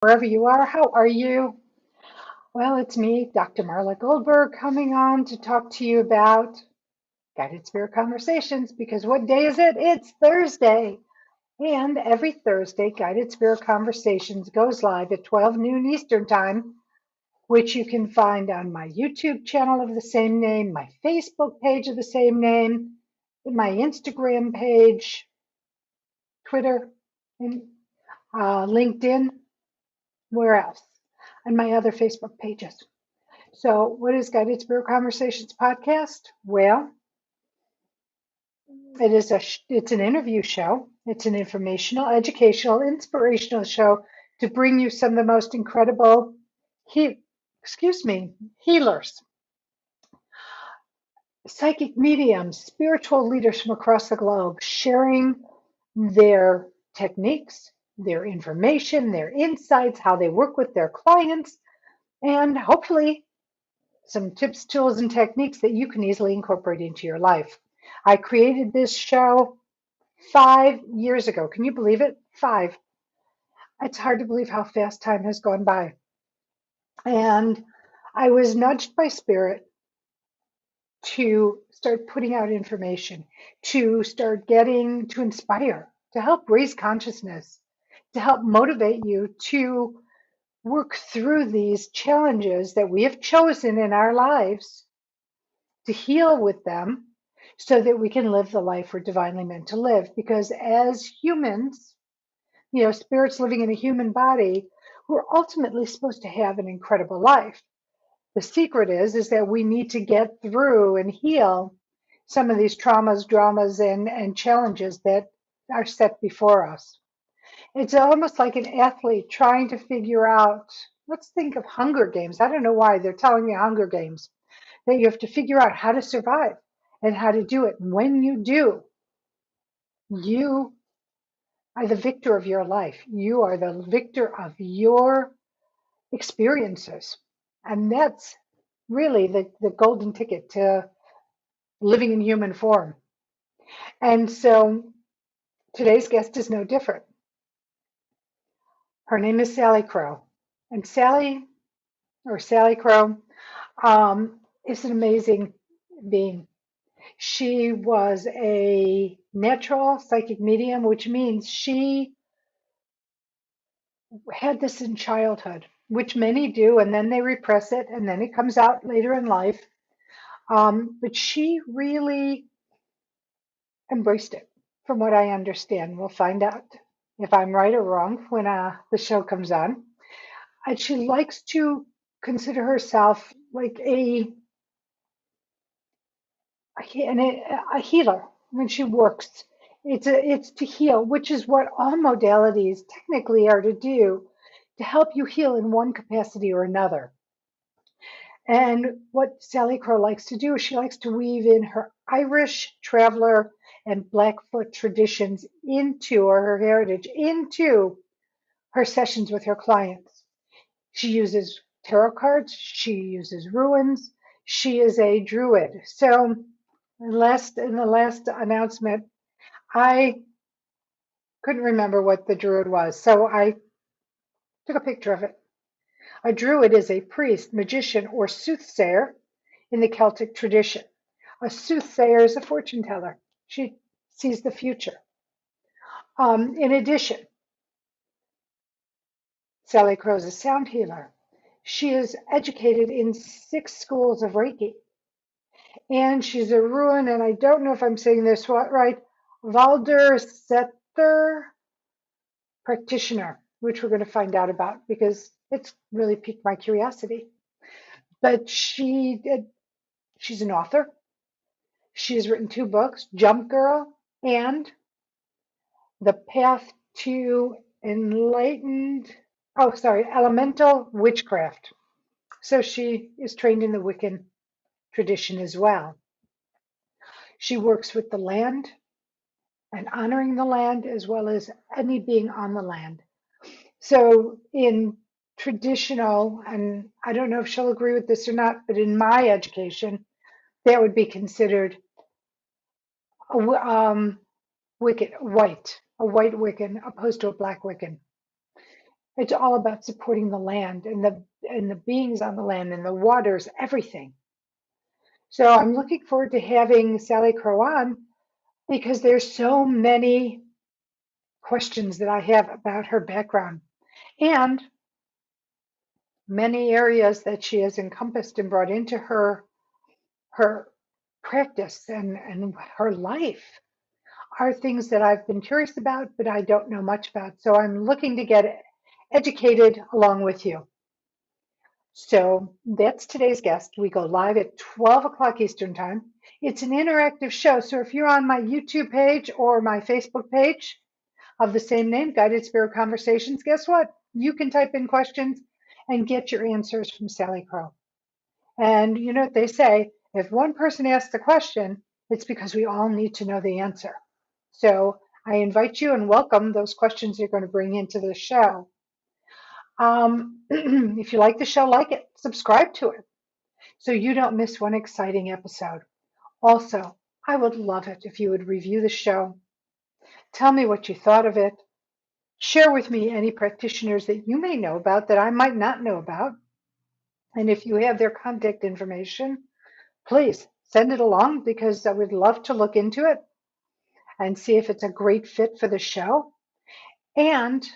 Wherever you are, how are you? Well, it's me, Dr. Marla Goldberg, coming on to talk to you about guided spirit conversations because what day is it? It's Thursday. And every Thursday, Guided Spirit Conversations goes live at 12 noon Eastern Time, which you can find on my YouTube channel of the same name, my Facebook page of the same name, my Instagram page, Twitter, and LinkedIn, where else? And my other Facebook pages. So, what is Guided Spirit Conversations podcast? Well, it's an interview show. It's an informational, educational, inspirational show to bring you some of the most incredible he, healers, psychic mediums, spiritual leaders from across the globe sharing their techniques, their information, their insights, how they work with their clients, and hopefully some tips, tools, and techniques that you can easily incorporate into your life. I created this show 5 years ago. Can you believe it? Five. It's hard to believe how fast time has gone by. And I was nudged by spirit to start putting out information, to start getting to inspire, to help raise consciousness, to help motivate you to work through these challenges that we have chosen in our lives, to heal with them so that we can live the life we're divinely meant to live. Because as humans, spirits living in a human body, we're ultimately supposed to have an incredible life. The secret is that we need to get through and heal some of these traumas, dramas, and challenges that are set before us. It's almost like an athlete trying to figure out, let's think of Hunger Games. I don't know why they're telling me Hunger Games, that you have to figure out how to survive and how to do it. And when you do, you are the victor of your life. You are the victor of your experiences. And that's really the golden ticket to living in human form. And so today's guest is no different. Her name is Salicrow. And Salicrow, is an amazing being. She was a natural psychic medium, which means she had this in childhood, which many do, and then they repress it, and then it comes out later in life. But she really embraced it, from what I understand. We'll find out if I'm right or wrong when the show comes on. And she likes to consider herself like a healer when she works. It's to heal, which is what all modalities technically are to do, to help you heal in one capacity or another. And what Salicrow likes to do is she likes to weave in her Irish Traveler and Blackfoot traditions into, or her heritage, into her sessions with her clients. She uses tarot cards, she uses runes, she is a druid. So in the last announcement, I couldn't remember what the druid was, so I took a picture of it. A druid is a priest, magician, or soothsayer in the Celtic tradition. A soothsayer is a fortune teller. She sees the future. In addition, Sally Crow is a sound healer. She is educated in 6 schools of Reiki, and she's a Rune, and I don't know if I'm saying this right, Valdr Seithr practitioner, which we're going to find out about because it's really piqued my curiosity. But she's an author. She has written 2 books, Jump Girl and The Path to Elemental Witchcraft. So she is trained in the Wiccan tradition as well. She works with the land and honoring the land as well as any being on the land. So in traditional, and I don't know if she'll agree with this or not, but in my education, that would be considered a white Wiccan opposed to a black Wiccan. It's all about supporting the land and the beings on the land and the waters, everything. So I'm looking forward to having Salicrow on because there's so many questions that I have about her background and many areas that she has encompassed and brought into her practice and her life are things that I've been curious about, but I don't know much about. So I'm looking to get educated along with you. So that's today's guest. We go live at 12 o'clock Eastern Time. It's an interactive show. So if you're on my YouTube page or my Facebook page of the same name, Guided Spirit Conversations, guess what? You can type in questions and get your answers from Salicrow. And you know what they say, if one person asks a question, it's because we all need to know the answer. So I invite you and welcome those questions you're going to bring into the show. If you like the show, like it, subscribe to it so you don't miss one exciting episode. Also, I would love it if you would review the show. Tell me what you thought of it. Share with me any practitioners that you may know about that I might not know about. And if you have their contact information, please send it along because I would love to look into it and see if it's a great fit for the show. And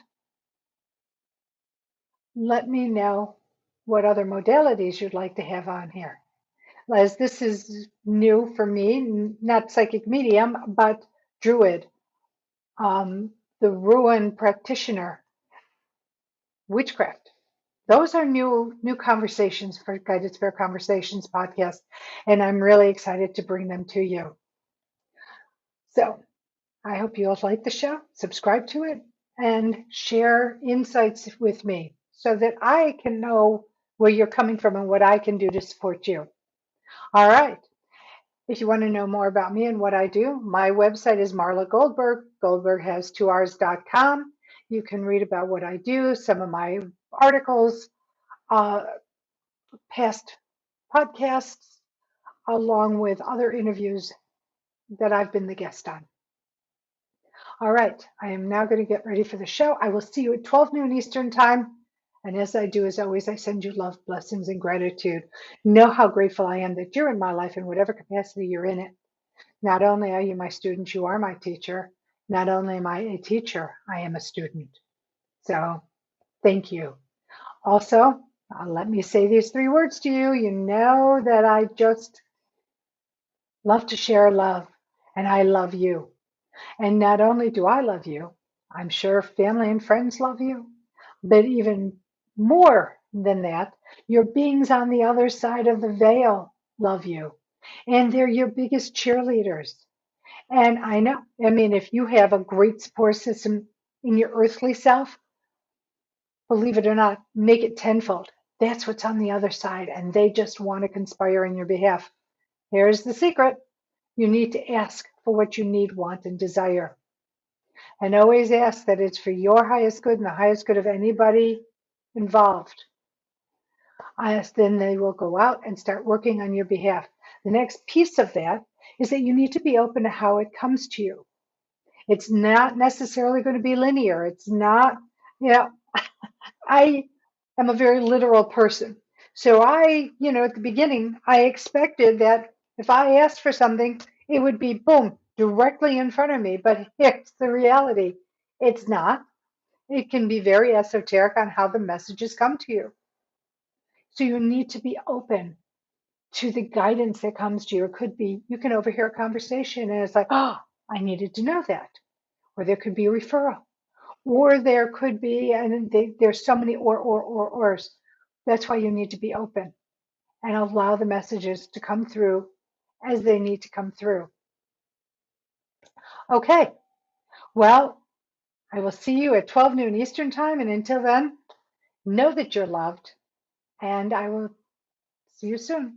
let me know what other modalities you'd like to have on here. As this is new for me, not psychic medium, but druid, the Rune practitioner, witchcraft. Those are new conversations for Guided Spirit Conversations podcast, and I'm really excited to bring them to you. So I hope you'll like the show, subscribe to it, and share insights with me so that I can know where you're coming from and what I can do to support you. All right. If you want to know more about me and what I do, my website is Marla Goldberg. Goldberg has 2Rs.com. You can read about what I do, some of my articles, past podcasts, along with other interviews that I've been the guest on. All right, I am now going to get ready for the show. I will see you at 12 noon Eastern Time. And as I do, as always, I send you love, blessings, and gratitude. Know how grateful I am that you're in my life in whatever capacity you're in it. Not only are you my student, you are my teacher. Not only am I a teacher, I am a student. So thank you. Also, let me say these 3 words to you. You know that I just love to share love, and I love you. And not only do I love you, I'm sure family and friends love you, but even more than that, your beings on the other side of the veil love you. And they're your biggest cheerleaders. And I know, I mean, if you have a great support system in your earthly self, believe it or not, make it tenfold. That's what's on the other side. And they just want to conspire in your behalf. Here's the secret. You need to ask for what you need, want, and desire. And always ask that it's for your highest good and the highest good of anybody involved. Then they will go out and start working on your behalf. The next piece of that is that you need to be open to how it comes to you. It's not necessarily going to be linear. It's not, you know, I am a very literal person. So at the beginning, I expected that if I asked for something, it would be boom, directly in front of me. But here's the reality. It's not. It can be very esoteric on how the messages come to you. So you need to be open to the guidance that comes to you. It could be you can overhear a conversation and it's like, oh, I needed to know that. Or there could be a referral. Or there could be, and there's so many ors. That's why you need to be open and allow the messages to come through as they need to come through. Okay, well, I will see you at 12 noon Eastern Time. And until then, know that you're loved. And I will see you soon.